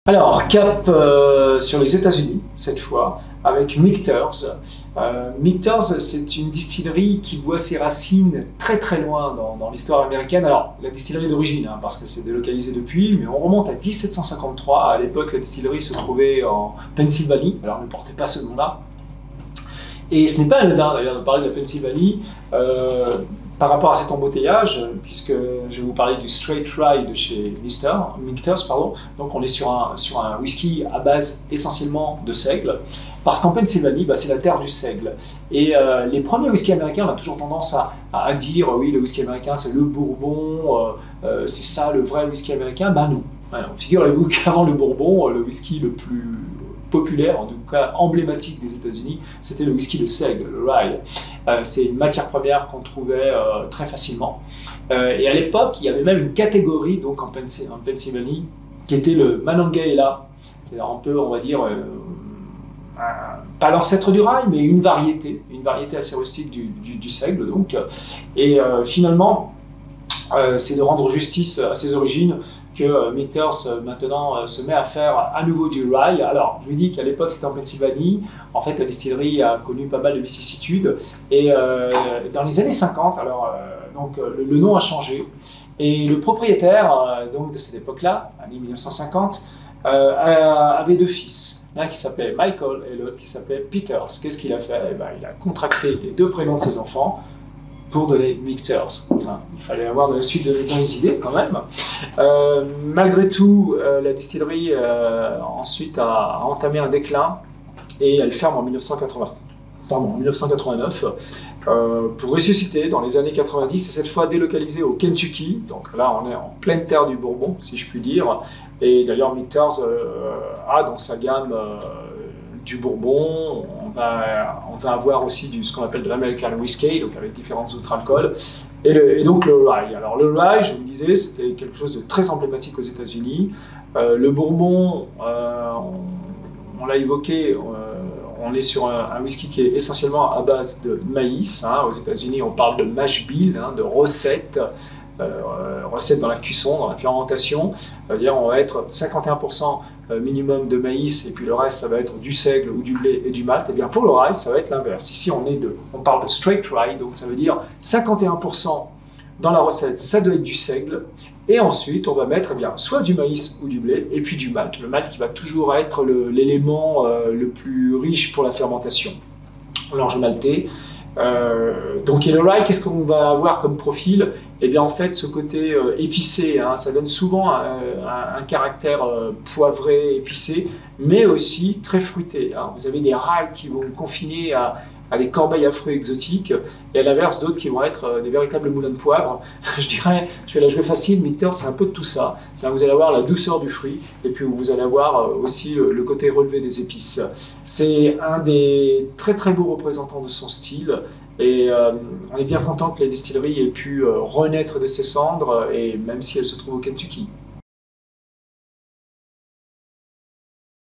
Alors, cap sur les États-Unis, cette fois, avec Michter's. Michter's, c'est une distillerie qui voit ses racines très très loin dans l'histoire américaine. Alors, la distillerie d'origine, hein, parce qu'elle s'est délocalisée depuis, mais on remonte à 1753. À l'époque, la distillerie se trouvait en Pennsylvanie, alors elle ne portait pas ce nom-là. Et ce n'est pas anodin d'ailleurs de parler de la Pennsylvanie par rapport à cet embouteillage, puisque je vais vous parler du Straight Rye de chez Michter's. Donc on est sur un whisky à base essentiellement de seigle, parce qu'en Pennsylvanie, c'est la terre du seigle. Et les premiers whiskies américains, on a toujours tendance à dire oui, le whisky américain c'est le bourbon, c'est ça le vrai whisky américain. Non. Alors, figurez-vous qu'avant le bourbon, le whisky le plus populaire, en tout cas emblématique des États-Unis, c'était le whisky de seigle, le rye. C'est une matière première qu'on trouvait très facilement. Et à l'époque, il y avait même une catégorie donc en Pennsylvanie qui était le Monongahela, qui est un peu, on va dire, pas l'ancêtre du rye, mais une variété assez rustique du seigle. Donc. Et finalement, c'est de rendre justice à ses origines que Michter's maintenant se met à faire à nouveau du rye. Alors, je vous dis qu'à l'époque c'était en Pennsylvanie. En fait, la distillerie a connu pas mal de vicissitudes. Et dans les années 50, alors, le nom a changé. Et le propriétaire donc, de cette époque-là, année 1950, avait deux fils. L'un qui s'appelait Michael et l'autre qui s'appelait Peters. Qu'est-ce qu'il a fait? Il a contracté les deux prénoms de ses enfants pour donner Michter's. Il fallait avoir de la suite dans les idées quand même. Malgré tout, la distillerie ensuite a entamé un déclin et elle ferme en 1989 pour ressusciter dans les années 90 et cette fois délocalisée au Kentucky. Donc là, on est en pleine terre du Bourbon, si je puis dire. Et d'ailleurs, Michter's a dans sa gamme du Bourbon. On va avoir aussi ce qu'on appelle de l'American Whiskey, donc avec différents autres alcools, et donc le rye. Alors le rye, je vous le disais, c'était quelque chose de très emblématique aux États-Unis. Le Bourbon, on l'a évoqué, on est sur un whisky qui est essentiellement à base de maïs. Aux États-Unis, on parle de mash bill, de recettes. Recettes dans la cuisson, dans la fermentation. C'est-à-dire on va être 51% minimum de maïs et puis le reste ça va être du seigle ou du blé et du malt. Et bien pour le rye ça va être l'inverse. Ici on parle de straight rye, donc ça veut dire 51% dans la recette ça doit être du seigle et ensuite on va mettre soit du maïs ou du blé et puis du malt. Le malt qui va toujours être l'élément le plus riche pour la fermentation. L'orge maltais. Donc et le rye, qu'est-ce qu'on va avoir comme profil? Et bien en fait ce côté épicé, ça donne souvent un caractère poivré, épicé, mais aussi très fruité. Vous avez des rails qui vont confiner à des corbeilles à fruits exotiques, et à l'inverse d'autres qui vont être des véritables moulins de poivre. Je dirais, je vais la jouer facile, Michter's c'est un peu de tout ça. Vous allez avoir la douceur du fruit, et puis vous allez avoir aussi le côté relevé des épices. C'est un des très très beaux représentants de son style, et on est bien content que la distillerie ait pu renaître de ses cendres, et même si elle se trouve au Kentucky.